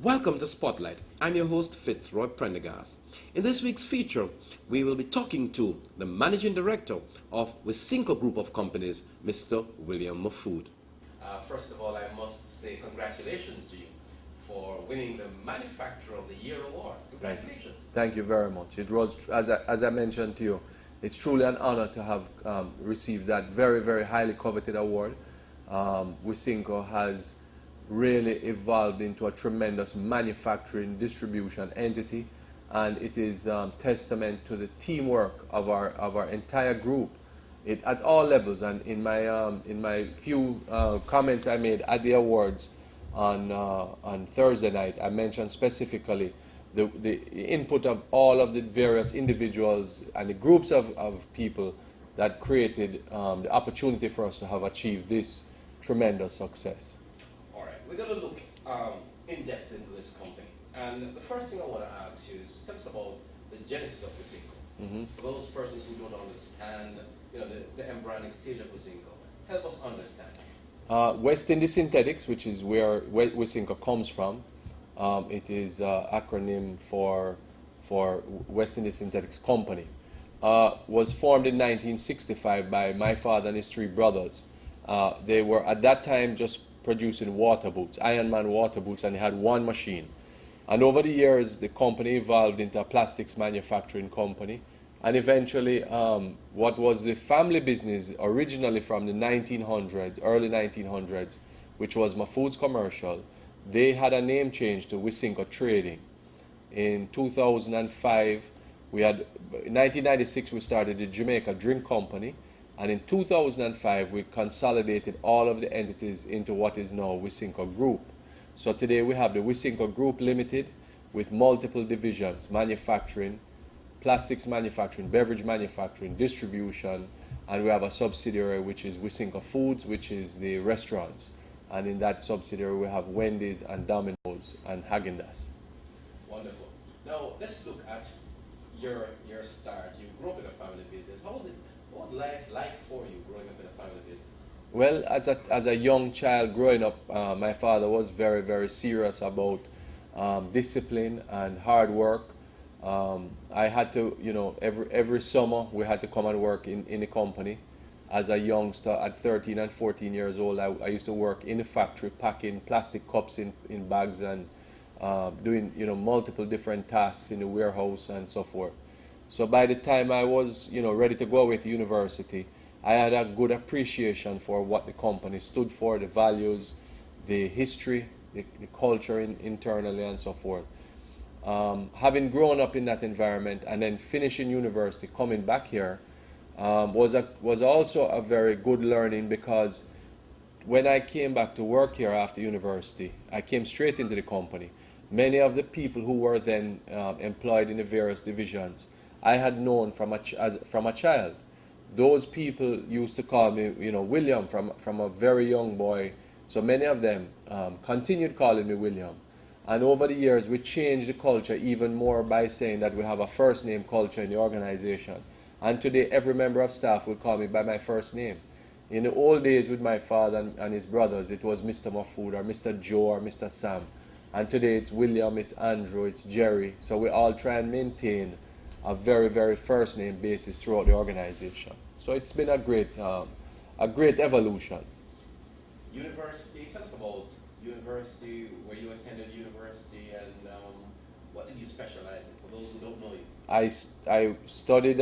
Welcome to Spotlight. I'm your host Fitzroy Prendergast. In this week's feature, we will be talking to the Managing Director of Wisynco Group of Companies, Mr. William Mahfood. First of all, I must say congratulations to you for winning the Manufacturer of the Year award. Congratulations. Thank you very much. It was, as I mentioned to you, it's truly an honor to have received that very, very highly coveted award. Wisynco has really evolved into a tremendous manufacturing distribution entity, and it is testament to the teamwork of our entire group at all levels. And in my few comments I made at the awards on Thursday night, I mentioned specifically the input of all of the various individuals and the groups of people that created the opportunity for us to have achieved this tremendous success. All right, we're going to look in depth into this company. And the first thing I want to ask you is tell us about the genesis of Wisynco. For those persons who don't understand, the embryonic stage of Wisynco, help us understand. West Indies Synthetics, which is where Wisynco comes from, it is acronym for West Indies Synthetics Company. Was formed in 1965 by my father and his three brothers. They were at that time just producing water boots, Ironman water boots, and they had one machine. And over the years, the company evolved into a plastics manufacturing company. And eventually, what was the family business originally from the 1900s, early 1900s, which was Mahfood's Commercial, they had a name change to Wisynco Trading. In 2005, in 1996, we started the Jamaica Drink Company. And in 2005, we consolidated all of the entities into what is now Wisynco Group. So today we have the Wisynco Group Limited with multiple divisions: manufacturing, plastics manufacturing, beverage manufacturing, distribution, and we have a subsidiary which is Wisynco Foods, which is the restaurants. And in that subsidiary we have Wendy's and Domino's and Häagen-Dazs. Wonderful. Now let's look at your start. You grew up in a family business. What was life like for you growing up in a family business? Well, as a young child growing up, my father was very, very serious about discipline and hard work. I had to, every summer we had to come and work in the company. As a youngster at 13 and 14 years old, I used to work in the factory packing plastic cups in bags and doing, multiple different tasks in the warehouse and so forth. So by the time I was, ready to go away to university, I had a good appreciation for what the company stood for, the values, the history, the culture internally and so forth. Having grown up in that environment and then finishing university, coming back here, was also a very good learning, because when I came back to work here after university, I came straight into the company. Many of the people who were then employed in the various divisions, I had known from a child. Those people used to call me, William from a very young boy. So many of them continued calling me William. And over the years, we changed the culture even more by saying that we have a first name culture in the organization. And today, every member of staff will call me by my first name. In the old days with my father and his brothers, it was Mr. Mahfood or Mr. Joe or Mr. Sam. And today it's William, it's Andrew, it's Jerry. So we all try and maintain a very, very first name basis throughout the organization. So it's been a great evolution. University, tell us about university, where you attended university, and what did you specialize in, for those who don't know you? I studied,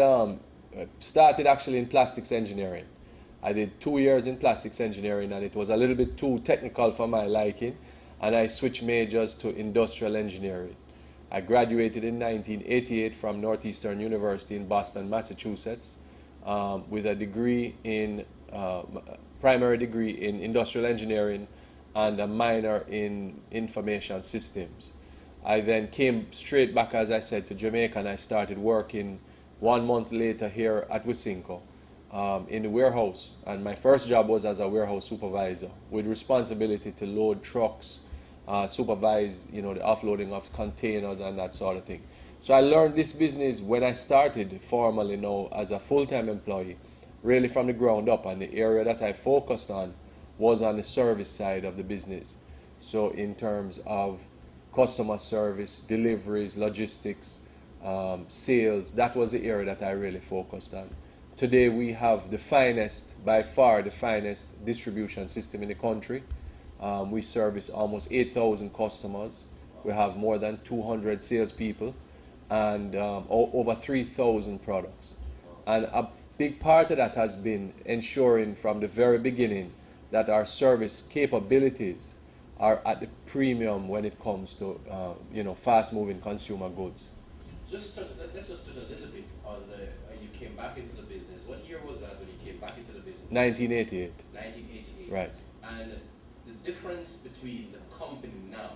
started actually in plastics engineering. I did 2 years in plastics engineering, and it was a little bit too technical for my liking, and I switched majors to industrial engineering. I graduated in 1988 from Northeastern University in Boston, Massachusetts, with a degree in primary degree in industrial engineering and a minor in information systems. I then came straight back, as I said, to Jamaica, and I started working 1 month later here at Wisynco in the warehouse. And my first job was as a warehouse supervisor with responsibility to load trucks, supervise, the offloading of containers and that sort of thing. So I learned this business when I started formally now as a full-time employee, really from the ground up, and the area that I focused on was on the service side of the business. So in terms of customer service, deliveries, logistics, sales. That was the area that I really focused on. Today we have the finest, by far the finest distribution system in the country. We service almost 8,000 customers. We have more than 200 salespeople and over 3,000 products. And a big part of that has been ensuring from the very beginning that our service capabilities are at the premium when it comes to fast-moving consumer goods. Let's just touch a little bit on you came back into the business. What year was that when you came back into the business? 1988. 1988. Right. And the difference between the company now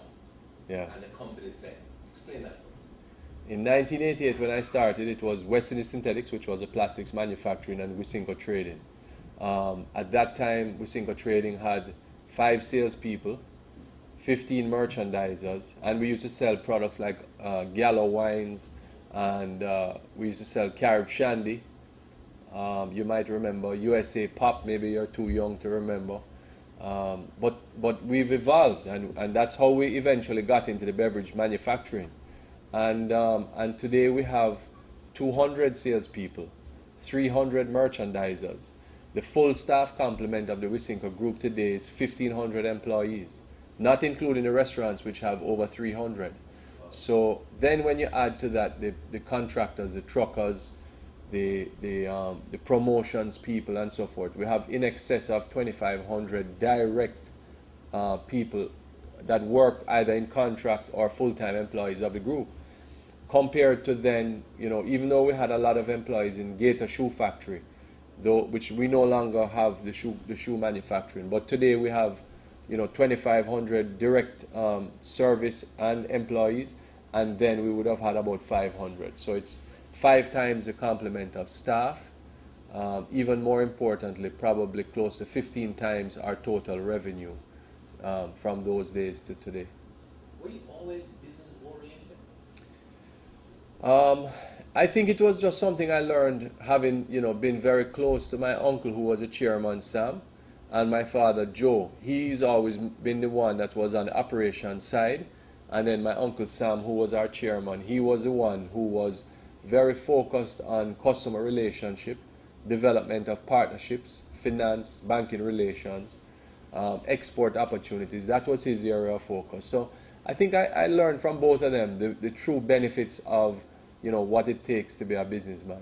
and the company then. Explain that for us. In 1988, when I started, it was Weston Synthetics, which was a plastics manufacturing, and Wisynco Trading. At that time, Wisynco Trading had 5 salespeople, 15 merchandisers, and we used to sell products like Gallo wines, and we used to sell Carib Shandy. You might remember USA Pop, maybe you're too young to remember. But we've evolved, and that's how we eventually got into the beverage manufacturing. And today we have 200 salespeople, 300 merchandisers. The full staff complement of the Wisynco Group today is 1,500 employees, not including the restaurants, which have over 300. So then when you add to that the contractors, the truckers, the promotions people and so forth, we have in excess of 2,500 direct people that work either in contract or full-time employees of the group. Compared to then, even though we had a lot of employees in Gator Shoe Factory, which we no longer have the shoe manufacturing, but today we have 2,500 direct service and employees, and then we would have had about 500. So it's 5 times the complement of staff. Even more importantly, probably close to 15 times our total revenue from those days to today. Were you always business oriented? I think it was just something I learned having been very close to my uncle, who was a chairman, Sam, and my father, Joe. He's always been the one that was on the operations side, and then my uncle Sam, who was our chairman, he was the one who was very focused on customer relationship, development of partnerships, finance, banking relations, export opportunities. That was his area of focus. So I think I learned from both of them the true benefits of what it takes to be a businessman.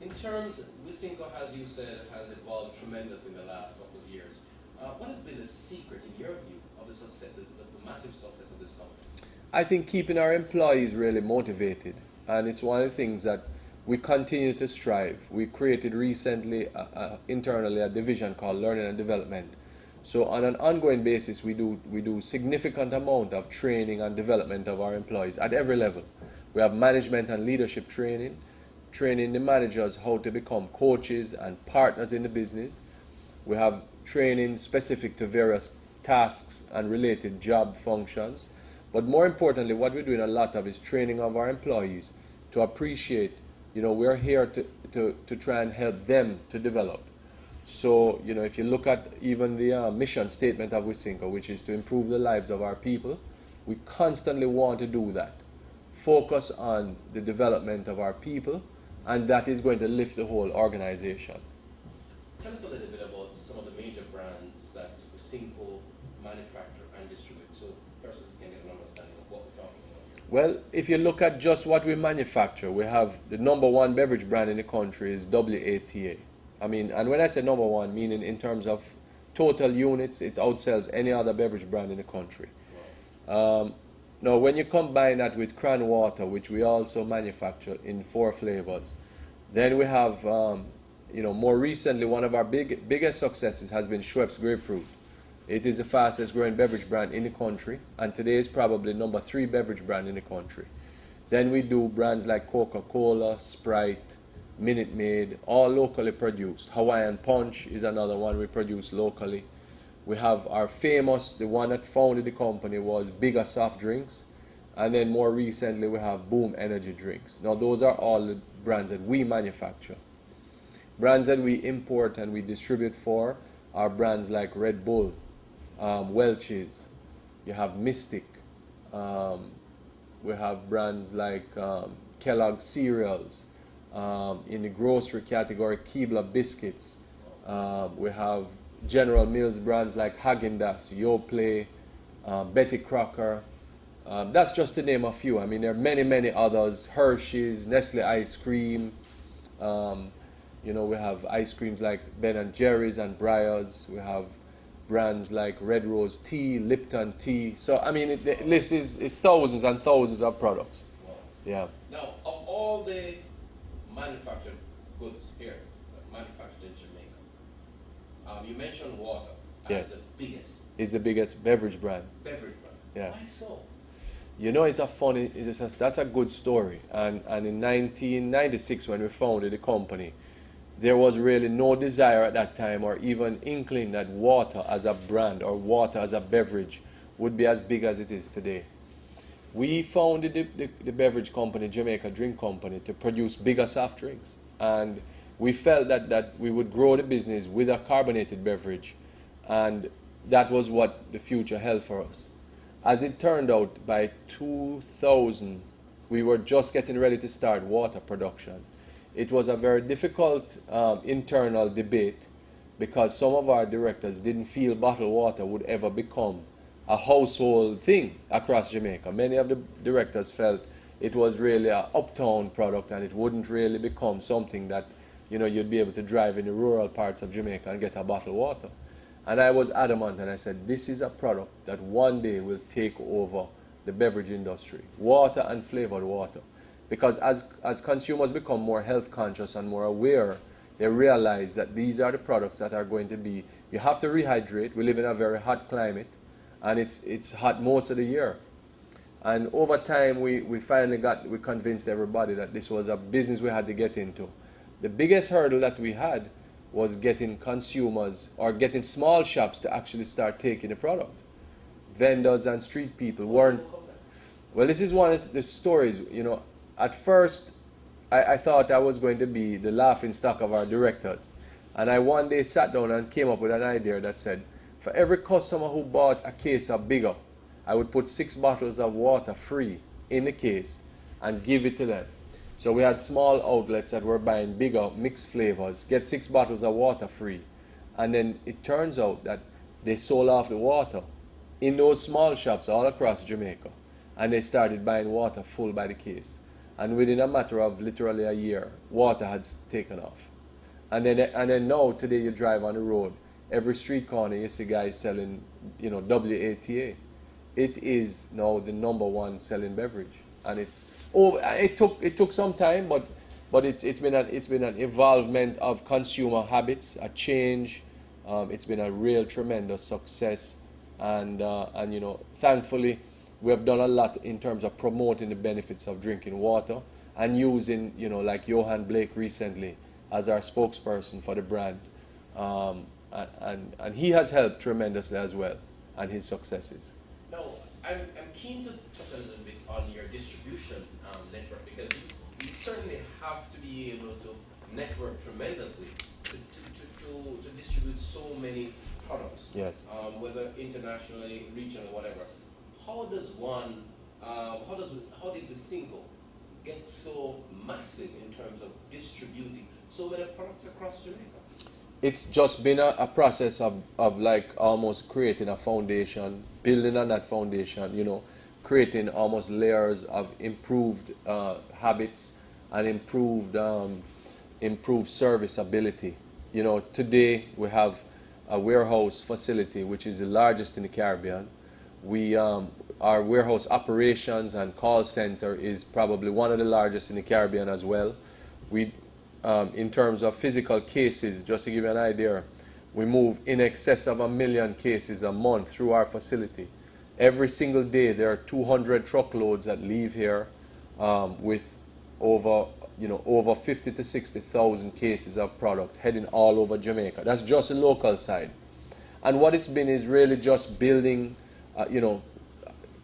In terms, Wisynco, as you said, has evolved tremendously in the last couple of years. What has been the secret, in your view, of the success, the massive success of this company? I think keeping our employees really motivated, and it's one of the things that we continue to strive. We created recently internally a division called Learning and Development. So on an ongoing basis, we do significant amount of training and development of our employees at every level. We have management and leadership training, training the managers how to become coaches and partners in the business. We have training specific to various tasks and related job functions. But more importantly, what we're doing a lot of is training of our employees to appreciate, we're here to try and help them to develop. So, if you look at even the mission statement of Wisynco, which is to improve the lives of our people, we constantly want to do that. Focus on the development of our people, and that is going to lift the whole organization. Tell us a little bit about some of the major brands that Wisynco manufacture and distribute, so persons can get an understanding of what we're talking about here. Well, if you look at just what we manufacture, we have the number 1 beverage brand in the country is WATA. And when I say number 1, meaning in terms of total units, it outsells any other beverage brand in the country. Wow. Now, when you combine that with Cran Water, which we also manufacture in 4 flavors, then we have, more recently, one of our biggest successes has been Schweppes Grapefruit. It is the fastest growing beverage brand in the country, and today is probably number 3 beverage brand in the country. Then we do brands like Coca-Cola, Sprite, Minute Maid, all locally produced. Hawaiian Punch is another one we produce locally. We have our famous, the one that founded the company was Bigger Soft Drinks. And then more recently we have Boom Energy Drinks. Now those are all the brands that we manufacture. Brands that we import and we distribute for are brands like Red Bull, Welch's, you have Mystic, We have brands like Kellogg cereals. In the grocery category, Keebler biscuits. We have General Mills brands like Häagen-Dazs, Yoplait, Betty Crocker. That's just to name a few. I mean, there are many, many others. Hershey's, Nestle ice cream. We have ice creams like Ben and Jerry's and Breyers. We have brands like Red Rose Tea, Lipton Tea. So, I mean, the list is thousands and thousands of products. Wow. Yeah. Now, of all the manufactured goods here, manufactured in Jamaica, you mentioned water as Yes. the biggest It's the biggest beverage brand. beverage brand. Yeah. Why so? That's a good story. And in 1996, when we founded the company, there was really no desire at that time or even inkling that water as a brand or water as a beverage would be as big as it is today. We founded the beverage company, Jamaica Drink Company, to produce bigger soft drinks. And we felt that we would grow the business with a carbonated beverage. And that was what the future held for us. As it turned out, by 2000, we were just getting ready to start water production. It was a very difficult internal debate because some of our directors didn't feel bottled water would ever become a household thing across Jamaica. Many of the directors felt it was really an uptown product and it wouldn't really become something that you'd be able to drive in the rural parts of Jamaica and get a bottled water. And I was adamant and I said, this is a product that one day will take over the beverage industry, water and flavored water. Because as consumers become more health conscious and more aware, they realize that these are the products that are going to be, you have to rehydrate. We live in a very hot climate and it's hot most of the year. And over time, we finally we convinced everybody that this was a business we had to get into. The biggest hurdle that we had was getting consumers or getting small shops to actually start taking the product. Vendors and street people weren't. Well, this is one of the stories. At first, I thought I was going to be the laughing stock of our directors. And I one day sat down and came up with an idea that said, for every customer who bought a case of bigger, I would put 6 bottles of water free in the case and give it to them. So we had small outlets that were buying bigger mixed flavors, get 6 bottles of water free. And then it turns out that they sold off the water in those small shops all across Jamaica. And they started buying water full by the case. And within a matter of literally a year, water had taken off. And then now, today you drive on the road, every street corner you see guys selling, WATA. It is now the #1 selling beverage. And it took some time, but it's been an evolvement of consumer habits, a change. It's been a real tremendous success, and thankfully we have done a lot in terms of promoting the benefits of drinking water and using like Johan Blake recently as our spokesperson for the brand, and he has helped tremendously as well, and his successes. Now, I'm keen to touch a little bit on your distribution network because you certainly have to be able to network tremendously to distribute so many products. Yes. Whether internationally, regional, whatever. How did Wisynco get so massive in terms of distributing so many products across Jamaica? It's just been a process of like almost creating a foundation, building on that foundation, creating almost layers of improved habits and improved serviceability. Today we have a warehouse facility which is the largest in the Caribbean. Our warehouse operations and call center is probably one of the largest in the Caribbean as well. In terms of physical cases, just to give you an idea, we move in excess of 1 million cases a month through our facility. Every single day there are 200 truckloads that leave here with over 50 to 60,000 cases of product heading all over Jamaica. That's just the local side. And what it's been is really just building,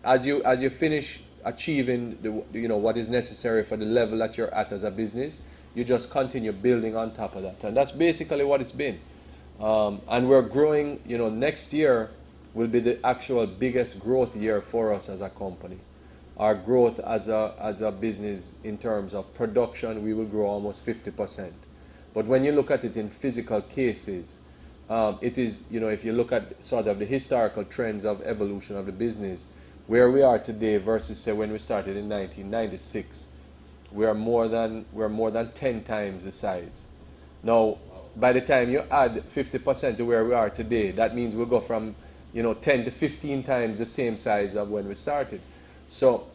as you finish achieving what is necessary for the level that you're at as a business, you just continue building on top of that. And that's basically what it's been. And we're growing, next year will be the actual biggest growth year for us as a company. Our growth as a business in terms of production, we will grow almost 50%. But when you look at it in physical cases, it is, if you look at sort of the historical trends of evolution of the business, where we are today versus say when we started in 1996, we're more than 10 times the size. Now, by the time you add 50% to where we are today, that means we'll go from 10 to 15 times the same size of when we started. So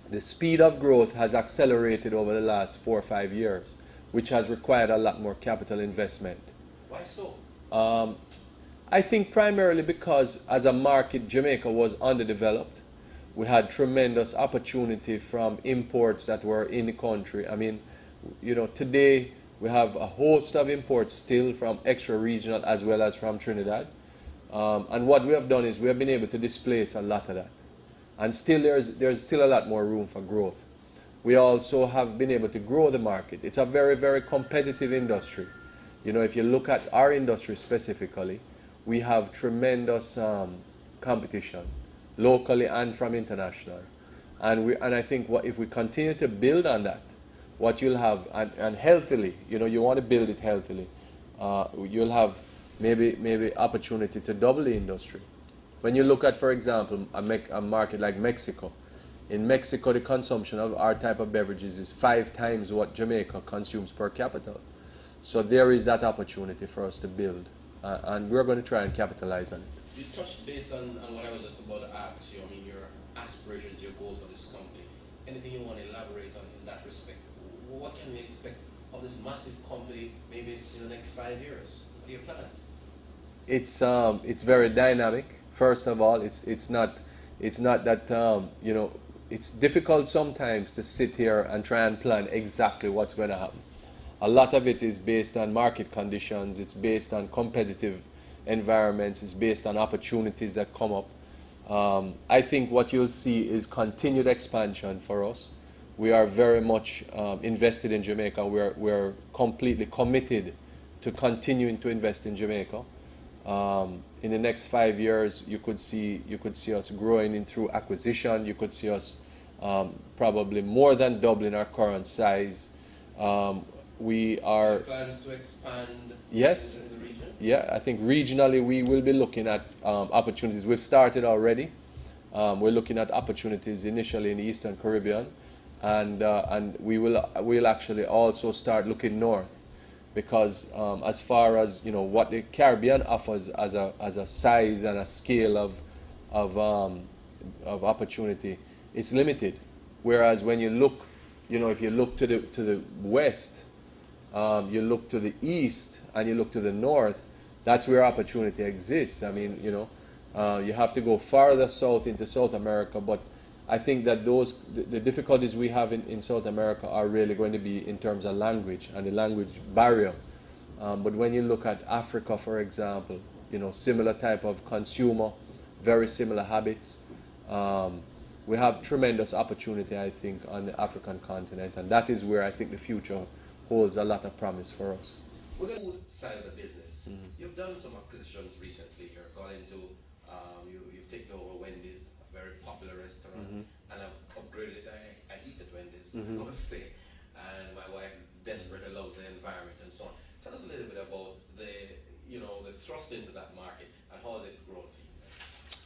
the speed of growth has accelerated over the last 4 or 5 years, which has required a lot more capital investment. Why so? I think primarily because as a market, Jamaica was underdeveloped. We had tremendous opportunity from imports that were in the country. I mean, today we have a host of imports still from extra-regional as well as from Trinidad. And what we have done is we have been able to displace a lot of that. And still there's still a lot more room for growth. We also have been able to grow the market. It's a very, very competitive industry. If you look at our industry specifically, we have tremendous competition, locally and from international. And I think if we continue to build on that, what you'll have, and healthily, you want to build it healthily, you'll have maybe opportunity to double the industry. When you look at, for example, a market like Mexico, in Mexico the consumption of our type of beverages is 5 times what Jamaica consumes per capita. So there is that opportunity for us to build, and we're going to try and capitalize on it. You touched base on what I was just about to ask you. I mean, your aspirations, your goals for this company. Anything you want to elaborate on in that respect? What can we expect of this massive company maybe in the next 5 years? What are your plans? It's very dynamic. First of all, it's not that it's difficult sometimes to sit here and try and plan exactly what's going to happen. A lot of it is based on market conditions. It's based on competitive environments. It's based on opportunities that come up. I think what you'll see is continued expansion for us. We are very much invested in Jamaica. We're completely committed to continuing to invest in Jamaica. In the next 5 years, you could see us growing in through acquisition. You could see us probably more than doubling our current size. We are plans to expand. Yes. In the region? Yeah, I think regionally we will be looking at opportunities. We've started already. We're looking at opportunities initially in the Eastern Caribbean, and we'll actually also start looking north, because as far as what the Caribbean offers as a size and a scale of opportunity, it's limited. Whereas when you look, if you look to the west, you look to the east, and you look to the north, that's where opportunity exists. I mean, you have to go farther south into South America, but I think that the difficulties we have in South America are really going to be in terms of language and the language barrier. But when you look at Africa, for example, similar type of consumer, very similar habits. We have tremendous opportunity, I think, on the African continent, and that is where I think the future holds a lot of promise for us. We're going to the food side of the business. You've done some acquisitions recently. You've gone into, you've taken over Wendy's, a very popular restaurant, and I've upgraded it. I eat at Wendy's, I must say, and my wife desperately loves the environment and so on. Tell us a little bit about the thrust into that market, and how has it grown for you?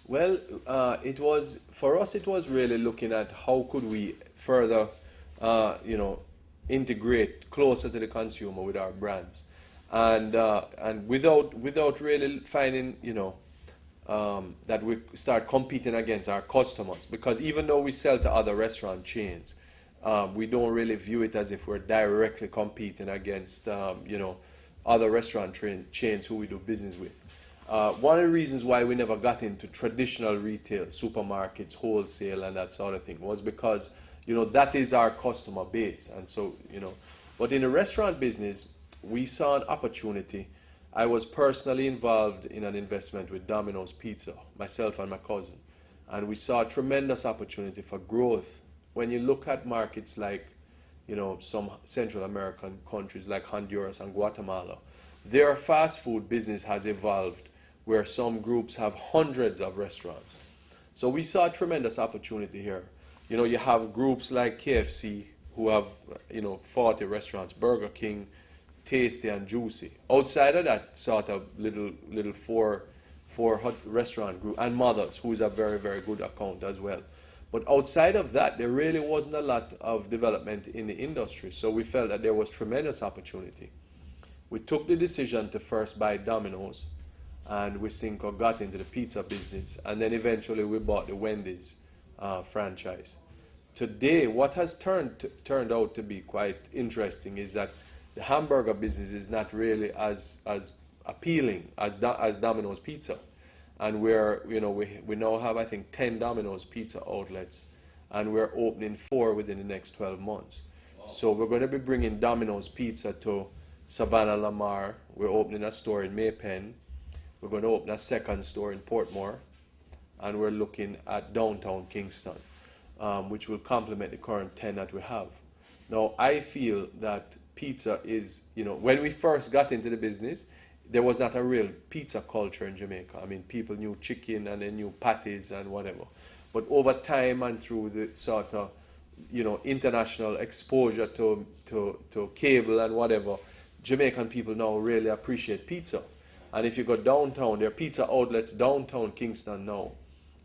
Well, for us it was really looking at how could we further, integrate closer to the consumer with our brands, and without really finding that we start competing against our customers, because even though we sell to other restaurant chains, we don't really view it as if we're directly competing against other restaurant chains who we do business with. One of the reasons why we never got into traditional retail, supermarkets, wholesale, and that sort of thing was because that is our customer base. And so, but in the restaurant business, we saw an opportunity. I was personally involved in an investment with Domino's Pizza, myself and my cousin, and we saw a tremendous opportunity for growth. When you look at markets like, some Central American countries like Honduras and Guatemala, their fast food business has evolved where some groups have hundreds of restaurants. So we saw a tremendous opportunity here. You know, you have groups like KFC who have, 40 restaurants, Burger King, Tasty and Juicy. Outside of that sort of little four hot restaurant group, and Mothers, who is a very, very good account as well. But outside of that, there really wasn't a lot of development in the industry. So we felt that there was tremendous opportunity. We took the decision to first buy Domino's, and Wisynco got into the pizza business, and then eventually we bought the Wendy's franchise. Today, what has turned out to be quite interesting is that the hamburger business is not really as appealing as Domino's Pizza, and we now have, I think, 10 Domino's Pizza outlets, and we're opening 4 within the next 12 months. Wow. So we're going to be bringing Domino's Pizza to Savannah Lamar. We're opening a store in Maypen. We're going to open a second store in Portmore, and we're looking at downtown Kingston, which will complement the current 10 that we have. Now, I feel that pizza is, when we first got into the business, there was not a real pizza culture in Jamaica. I mean, people knew chicken and they knew patties and whatever. But over time and through the sort of, international exposure to cable and whatever, Jamaican people now really appreciate pizza. And if you go downtown, there are pizza outlets downtown Kingston now.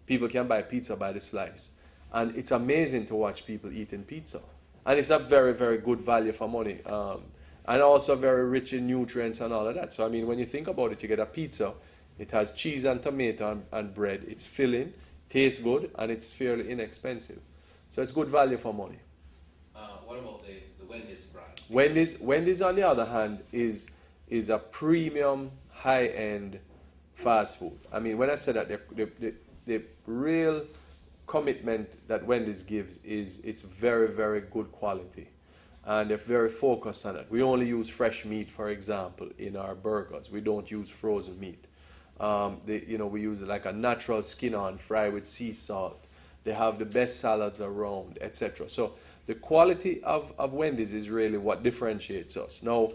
People can buy pizza by the slice. And it's amazing to watch people eating pizza. And it's a very, very good value for money. And also very rich in nutrients and all of that. So, I mean, when you think about it, you get a pizza. It has cheese and tomato and bread. It's filling, tastes good, and it's fairly inexpensive. So it's good value for money. What about the Wendy's brand? Wendy's, on the other hand, is a premium, high-end fast food. I mean, when I say that, the real commitment that Wendy's gives is it's very, very good quality. And they're very focused on it. We only use fresh meat, for example, in our burgers. We don't use frozen meat. We use like a natural skin-on, fry with sea salt. They have the best salads around, etc. So the quality of Wendy's is really what differentiates us. Now,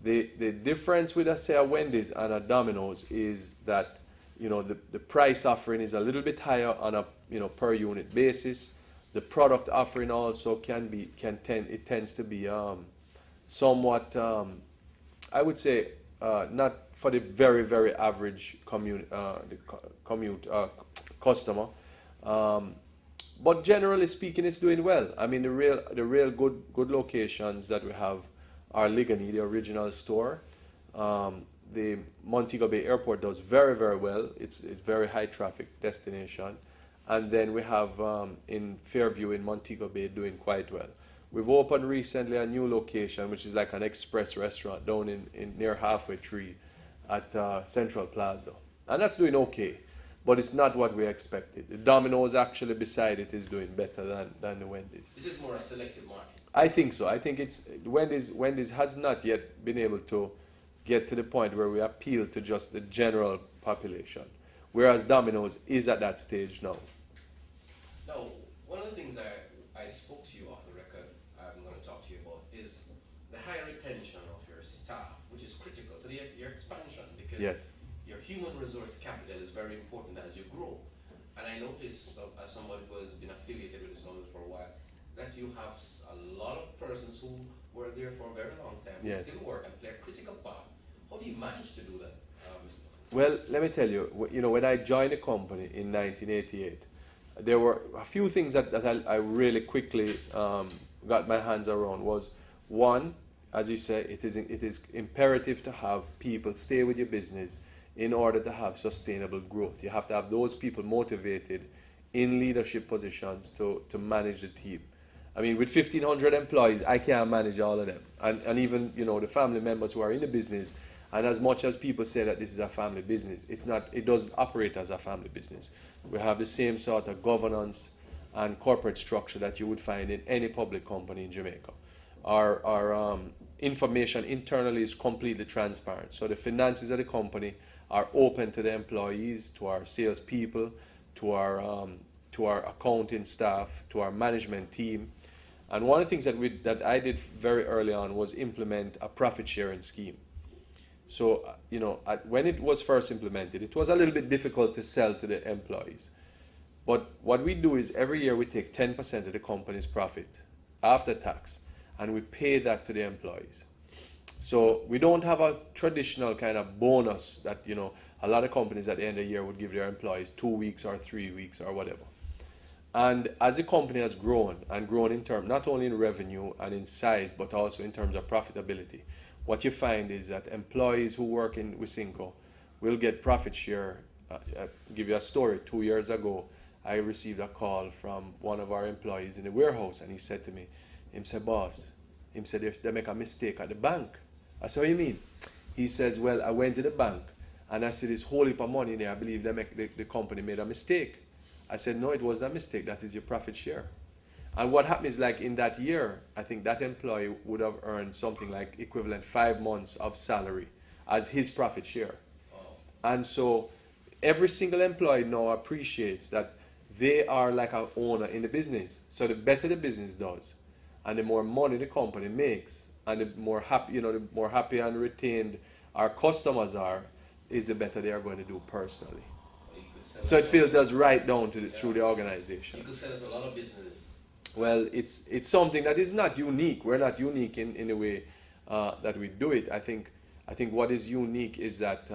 the difference with, say, a Wendy's and a Domino's is that, the price offering is a little bit higher on a, per unit basis. The product offering also tends to be somewhat, I would say, not for the very, very average customer. But generally speaking, it's doing well. I mean, the real good locations that we have are Ligony, the original store. The Montego Bay Airport does very, very well. It's very high traffic destination. And then we have in Fairview in Montego Bay doing quite well. We've opened recently a new location, which is like an express restaurant down in near Halfway Tree at Central Plaza. And that's doing okay, but it's not what we expected. The Domino's actually beside it is doing better than the Wendy's. This is more a selective market. I think so. I think it's Wendy's has not yet been able to get to the point where we appeal to just the general population, whereas Domino's is at that stage now. Now, one of the things I spoke to you off the record, I'm going to talk to you about, is the high retention of your staff, which is critical to your expansion, because yes, your human resource capital is very important as you grow. And I noticed, as somebody who has been affiliated with this company for a while, that you have a lot of persons who were there for a very long time, who yes, still work and play a critical part. How do you manage to do that, Mr. Well, let me tell you, when I joined the company in 1988, there were a few things that I really quickly got my hands around. Was one, as you say, it is imperative to have people stay with your business in order to have sustainable growth. You have to have those people motivated in leadership positions to manage the team. I mean, with 1,500 employees, I can't manage all of them. And even, the family members who are in the business. And as much as people say that this is a family business, it's not. It doesn't operate as a family business. We have the same sort of governance and corporate structure that you would find in any public company in Jamaica. Our information internally is completely transparent. So the finances of the company are open to the employees, to our salespeople, to our accounting staff, to our management team. And one of the things that I did very early on was implement a profit sharing scheme. So, when it was first implemented, it was a little bit difficult to sell to the employees. But what we do is every year we take 10% of the company's profit after tax and we pay that to the employees. So we don't have a traditional kind of bonus that, a lot of companies at the end of the year would give their employees 2 weeks or 3 weeks or whatever. And as the company has grown and grown in terms, not only in revenue and in size, but also in terms of profitability, what you find is that employees who work in Wisynco will get profit share. I'll give you a story. 2 years ago, I received a call from one of our employees in the warehouse, and he said to me, boss, they make a mistake at the bank. I said, what do you mean? He says, well, I went to the bank, and I see this whole heap of money there. I believe the company made a mistake. I said, no, it wasn't a mistake. That is your profit share. And what happened is, like, in that year, I think that employee would have earned something like equivalent 5 months of salary as his profit share. And so every single employee now appreciates that they are like an owner in the business. So the better the business does, and the more money the company makes, and the more happy, the more happy and retained our customers are, is the better they are going to do personally. So it filters right down to through the organization. You could sell it to a lot of businesses. Well, it's something that is not unique. We're not unique in the way that we do it. I think what is unique is that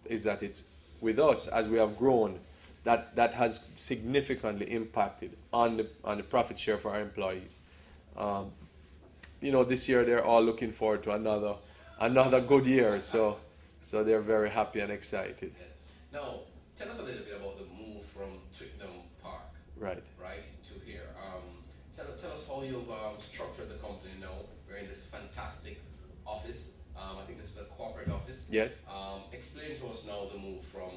it's with us as we have grown, that has significantly impacted on the profit share for our employees. This year they're all looking forward to another good year. So they're very happy and excited. Yes. Now, tell us a little bit about the move from Twickenham Park, right, to here. Tell us how you've structured the company now. We're in this fantastic office. I think this is a corporate office. Yes. Explain to us now the move from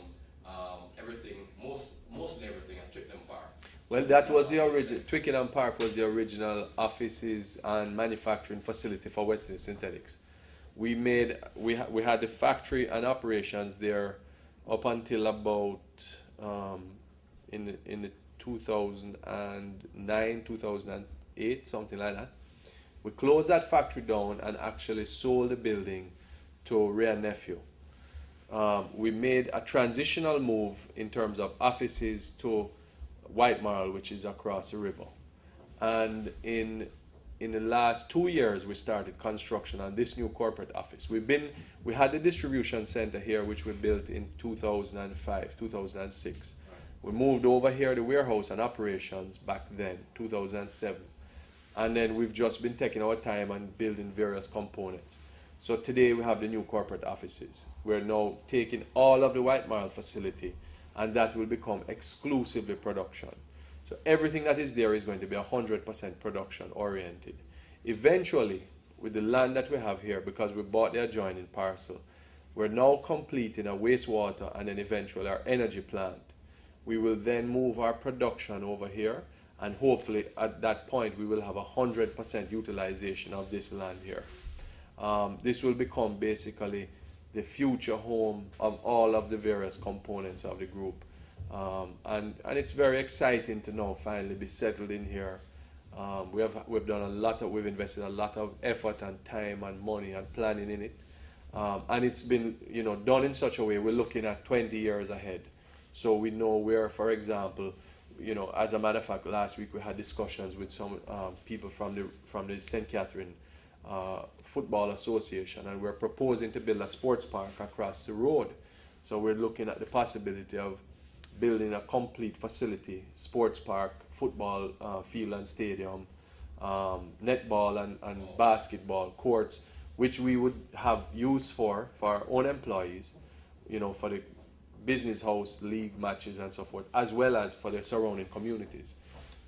mostly everything at Twickenham Park. Well, that was the original. Twickenham Park was the original offices and manufacturing facility for Western Synthetics. We had the factory and operations there up until about in the 2009, 2008, something like that. We closed that factory down and actually sold the building to Ray and Nephew. We made a transitional move in terms of offices to White Marl, which is across the river. And in the last 2 years, we started construction on this new corporate office. We had the distribution center here, which we built in 2005, 2006. We moved over here the warehouse and operations back then, 2007. And then we've just been taking our time and building various components. So today we have the new corporate offices. We're now taking all of the White Marl facility, and that will become exclusively production. So everything that is there is going to be 100% production oriented. Eventually, with the land that we have here, because we bought the adjoining parcel, we're now completing a wastewater and then eventually our energy plant. We will then move our production over here, and hopefully at that point we will have 100% utilization of this land here. This will become basically the future home of all of the various components of the group. And it's very exciting to now finally be settled in here. We've invested a lot of effort and time and money and planning in it. And it's been done in such a way we're looking at 20 years ahead. So we know where, for example, as a matter of fact, last week we had discussions with some people from the St. Catherine Football Association, and we're proposing to build a sports park across the road. So we're looking at the possibility of building a complete facility, sports park, football field and stadium, netball and basketball courts, which we would have use for our own employees, for the business house, league matches and so forth, as well as for the surrounding communities.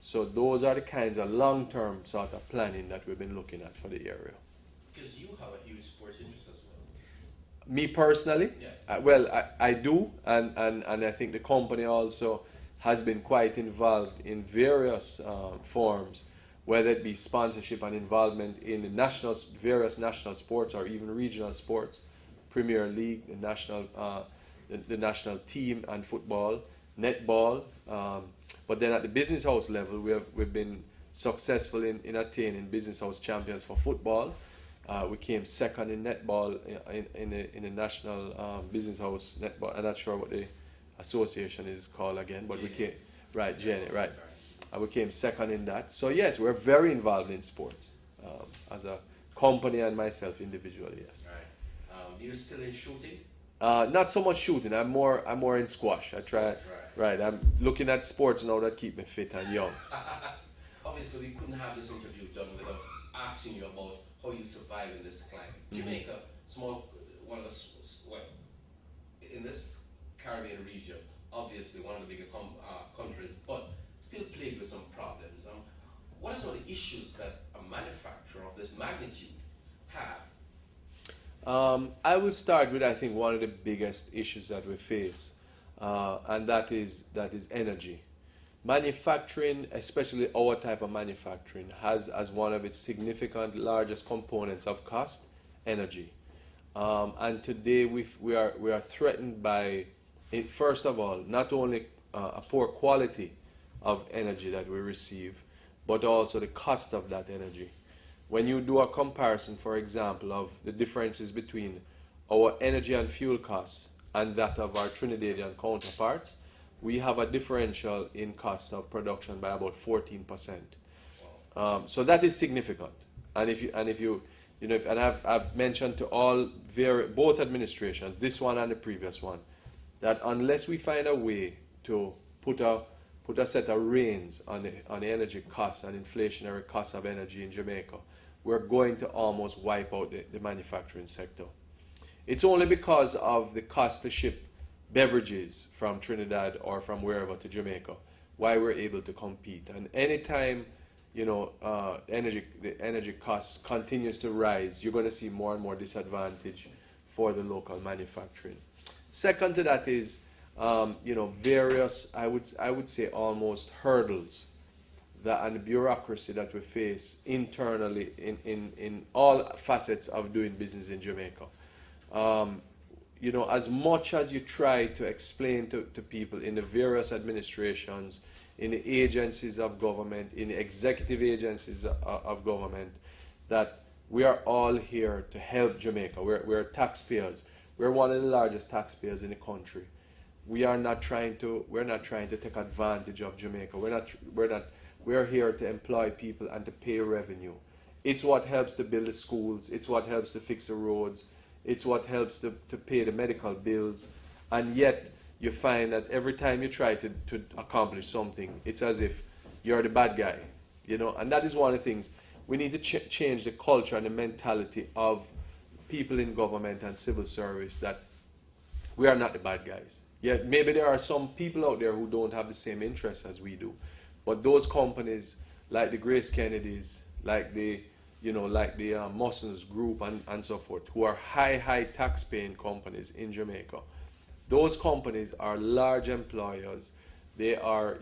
So those are the kinds of long-term sort of planning that we've been looking at for the area. Because you have a huge sports interest as well. Me personally? Yes. I do, and I think the company also has been quite involved in various forms, whether it be sponsorship and involvement in the various national sports or even regional sports, Premier League, the national team and football, netball. But then at the business house level, we've been successful in attaining business house champions for football. We came second in netball in the National Business House netball. I'm not sure what the association is called again, but we came, right, Jenny, right. We came second in that. So yes, we're very involved in sports as a company and myself individually. Yes. Right. You're still in shooting? Not so much shooting. I'm more in squash. I try. Right. I'm looking at sports now that keep me fit and young. Obviously, we couldn't have this interview done without asking you about how you survive in this climate. Jamaica, one of the well, in this Caribbean region, obviously one of the bigger countries, but still plagued with some problems. What are some of the issues that a manufacturer of this magnitude have? I will start with, I think, one of the biggest issues that we face, and that is energy. Manufacturing, especially our type of manufacturing, has as one of its significant largest components of cost, energy. And today we are threatened by, first of all, not only a poor quality of energy that we receive, but also the cost of that energy. When you do a comparison, for example, of the differences between our energy and fuel costs and that of our Trinidadian counterparts, we have a differential in cost of production by about 14%. So that is significant. And I've mentioned to both administrations, this one and the previous one, that unless we find a way to put a set of reins on the energy costs and inflationary costs of energy in Jamaica, we're going to almost wipe out the manufacturing sector. It's only because of the cost to ship beverages from Trinidad or from wherever to Jamaica why we're able to compete. And anytime the energy costs continues to rise, you're going to see more and more disadvantage for the local manufacturing. Second to that is various, I would say, almost hurdles and the bureaucracy that we face internally in all facets of doing business in Jamaica. As much as you try to explain to people in the various administrations, in the agencies of government, in the executive agencies of government, that we are all here to help Jamaica. We're taxpayers. We're one of the largest taxpayers in the country. We're not trying to take advantage of Jamaica. We're here to employ people and to pay revenue. It's what helps to build the schools. It's what helps to fix the roads. It's what helps to pay the medical bills. And yet you find that every time you try to accomplish something, it's as if you're the bad guy. And that is one of the things. We need to change the culture and the mentality of people in government and civil service that we are not the bad guys. Yeah, maybe there are some people out there who don't have the same interests as we do. But those companies, like the Grace Kennedys, like the Mussons Group and so forth, who are high tax-paying companies in Jamaica, those companies are large employers. They are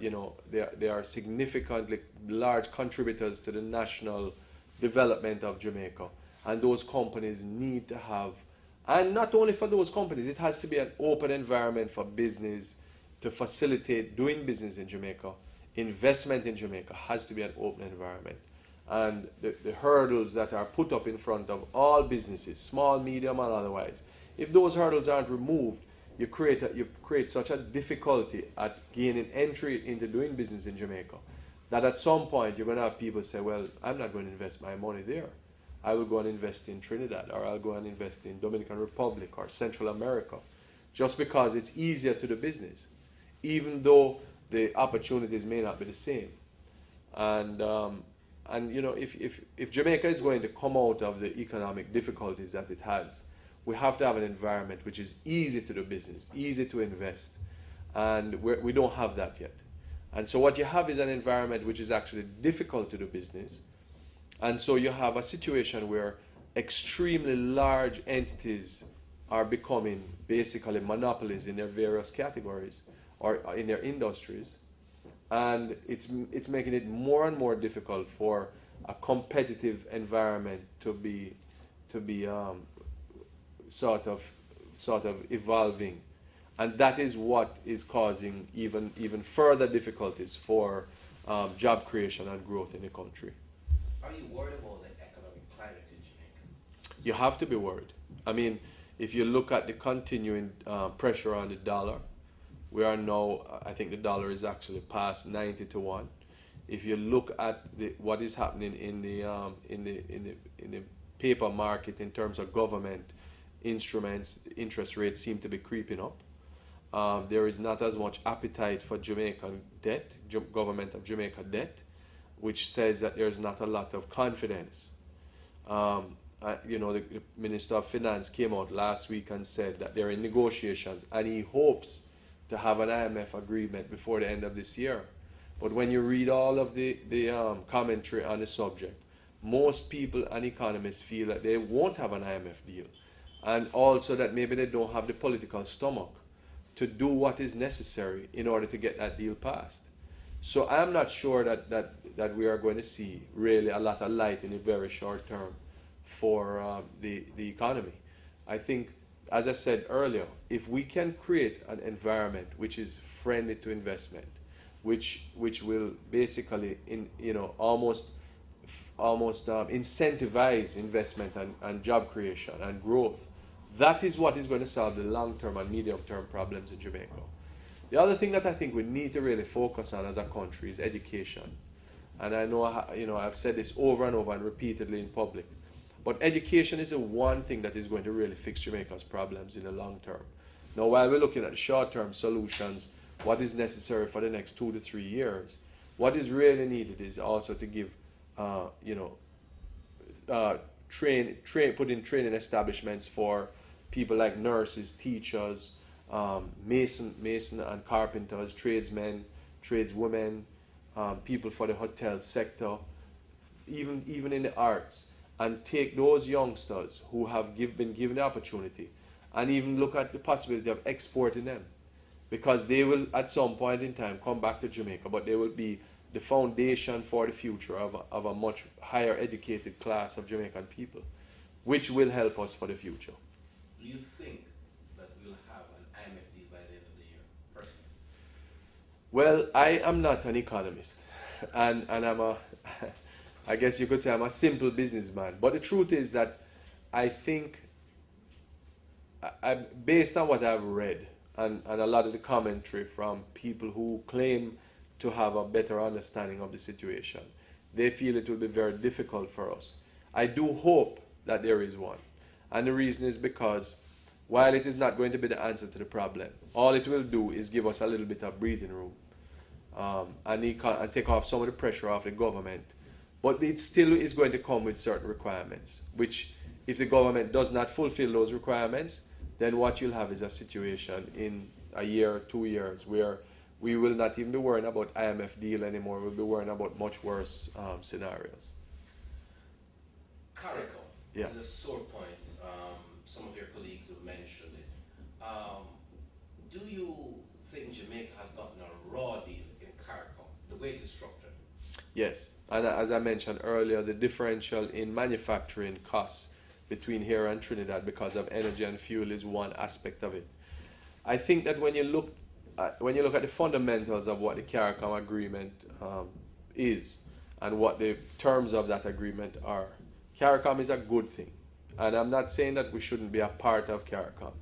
significantly large contributors to the national development of Jamaica. And those companies need to have, and not only for those companies, it has to be an open environment for business to facilitate doing business in Jamaica. Investment in Jamaica has to be an open environment. And the hurdles that are put up in front of all businesses, small, medium, and otherwise, if those hurdles aren't removed, you create such a difficulty at gaining entry into doing business in Jamaica that at some point you're going to have people say, well, I'm not going to invest my money there. I will go and invest in Trinidad, or I'll go and invest in Dominican Republic or Central America, just because it's easier to do business, even though the opportunities may not be the same. And if Jamaica is going to come out of the economic difficulties that it has, we have to have an environment which is easy to do business, easy to invest, and we don't have that yet. And so what you have is an environment which is actually difficult to do business, and so you have a situation where extremely large entities are becoming basically monopolies in their various categories or in their industries, and it's making it more and more difficult for a competitive environment to be sort of evolving, and that is what is causing even further difficulties for job creation and growth in the country. Are you worried about the economic climate in Jamaica? you have to be worried. I mean, if you look at the continuing pressure on the dollar, we are now, I think the dollar is actually past 90 to 1. If you look at what is happening in the paper market in terms of government instruments, interest rates seem to be creeping up. There is not as much appetite for Jamaican debt, government of Jamaica debt, which says that there's not a lot of confidence. The Minister of Finance came out last week and said that they're in negotiations, and he hopes to have an IMF agreement before the end of this year. But when you read all of the commentary on the subject, most people and economists feel that they won't have an IMF deal, and also that maybe they don't have the political stomach to do what is necessary in order to get that deal passed. So I'm not sure that we are going to see really a lot of light in the very short term for the economy. I think, as I said earlier, if we can create an environment which is friendly to investment, which will basically almost incentivize investment and job creation and growth, that is what is going to solve the long-term and medium-term problems in Jamaica. The other thing that I think we need to really focus on as a country is education. And I know I've said this over and over and repeatedly in public. But education is the one thing that is going to really fix Jamaica's problems in the long term. Now, while we're looking at the short-term solutions, what is necessary for the next 2 to 3 years, what is really needed is also to give, put in training establishments for people like nurses, teachers, mason and carpenters, tradesmen, tradeswomen, people for the hotel sector, even in the arts, and take those youngsters who have been given the opportunity and even look at the possibility of exporting them, because they will at some point in time come back to Jamaica, but they will be the foundation for the future of a much higher educated class of Jamaican people, which will help us for the future. Do you think that we'll have an IMF deal by the end of the year, personally? Well, I am not an economist, and I'm I guess you could say I'm a simple businessman. But the truth is that I think, based on what I've read and a lot of the commentary from people who claim to have a better understanding of the situation, they feel it will be very difficult for us. I do hope that there is one. And the reason is because while it is not going to be the answer to the problem, all it will do is give us a little bit of breathing room and take off some of the pressure off the government. But it still is going to come with certain requirements, which if the government does not fulfill those requirements, then what you'll have is a situation in a year, 2 years, where we will not even be worrying about IMF deal anymore. We'll be worrying about much worse scenarios. CARICOM Yeah. is a sore point. Some of your colleagues have mentioned it. Do you think Jamaica has gotten a raw deal in CARICOM, the way it is structured? Yes, and as I mentioned earlier, the differential in manufacturing costs between here and Trinidad because of energy and fuel is one aspect of it. I think that when you look at the fundamentals of what the CARICOM agreement is and what the terms of that agreement are, CARICOM is a good thing. And I'm not saying that we shouldn't be a part of CARICOM.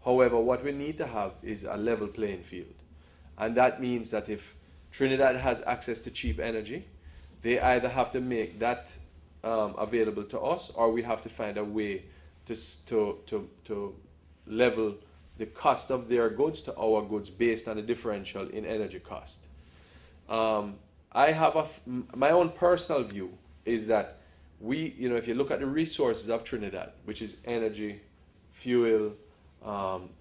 However, what we need to have is a level playing field. And that means that if Trinidad has access to cheap energy, they either have to make that available to us, or we have to find a way to level the cost of their goods to our goods based on the differential in energy cost. I have my own personal view is that if you look at the resources of Trinidad, which is energy, fuel,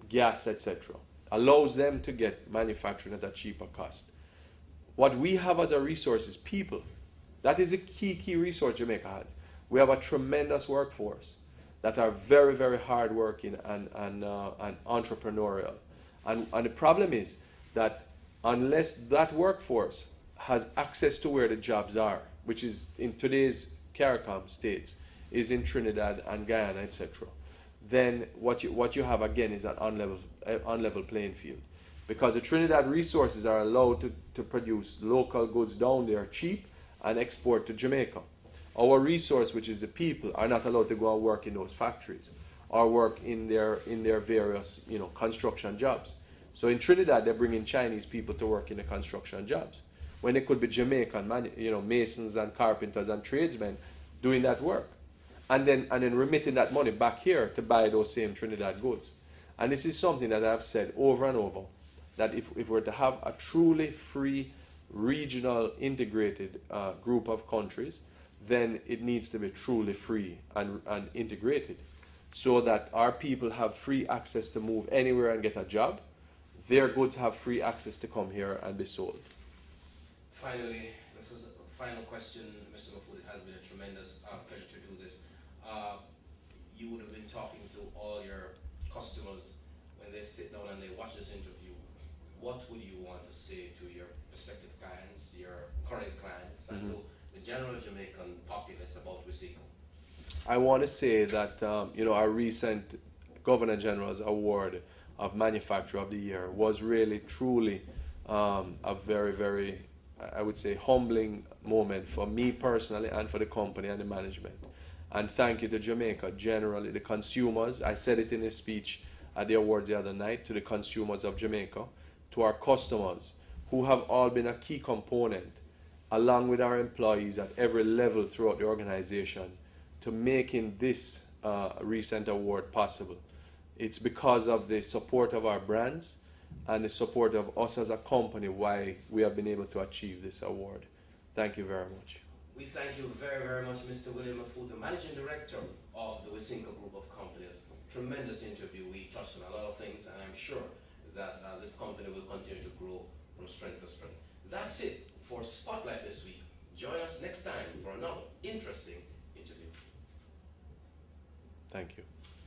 gas, etc., allows them to get manufacturing at a cheaper cost. What we have as a resource is people. That is a key resource Jamaica has. We have a tremendous workforce that are very, very hardworking and entrepreneurial. And the problem is that unless that workforce has access to where the jobs are, which is in today's CARICOM states, is in Trinidad and Guyana, etc., then what you have again is an unlevel playing field. Because the Trinidad resources are allowed to produce local goods down there cheap and export to Jamaica. Our resource, which is the people, are not allowed to go and work in those factories or work in their various, you know, construction jobs. So in Trinidad, they bring in Chinese people to work in the construction jobs, when it could be Jamaican, you know, masons and carpenters and tradesmen doing that work, and then remitting that money back here to buy those same Trinidad goods. And this is something that I've said over and over, that if we're to have a truly free, regional, integrated group of countries, then it needs to be truly free and integrated, so that our people have free access to move anywhere and get a job. Their goods have free access to come here and be sold. Finally, this is a final question, Mr. Mahfood. It has been a tremendous pleasure to do this. You would have been talking to all your customers when they sit down and they watch this interview. What would you want to say to your prospective clients, your current clients, and to the general Jamaican populace about Wisynco? I want to say that you know, our recent Governor General's Award of Manufacturer of the Year was really, truly a very, very, I would say, humbling moment for me personally and for the company and the management. And thank you to Jamaica generally, the consumers. I said it in a speech at the awards the other night, to the consumers of Jamaica, to our customers, who have all been a key component, along with our employees at every level throughout the organization, to making this recent award possible. It's because of the support of our brands and the support of us as a company why we have been able to achieve this award. Thank you very much. We thank you very, very much, Mr. William Mahfood, the Managing Director of the Wisynco Group of Companies. Tremendous interview. We touched on a lot of things, and I'm sure that this company will continue to grow from strength to strength. That's it for Spotlight this week. Join us next time for another interesting interview. Thank you.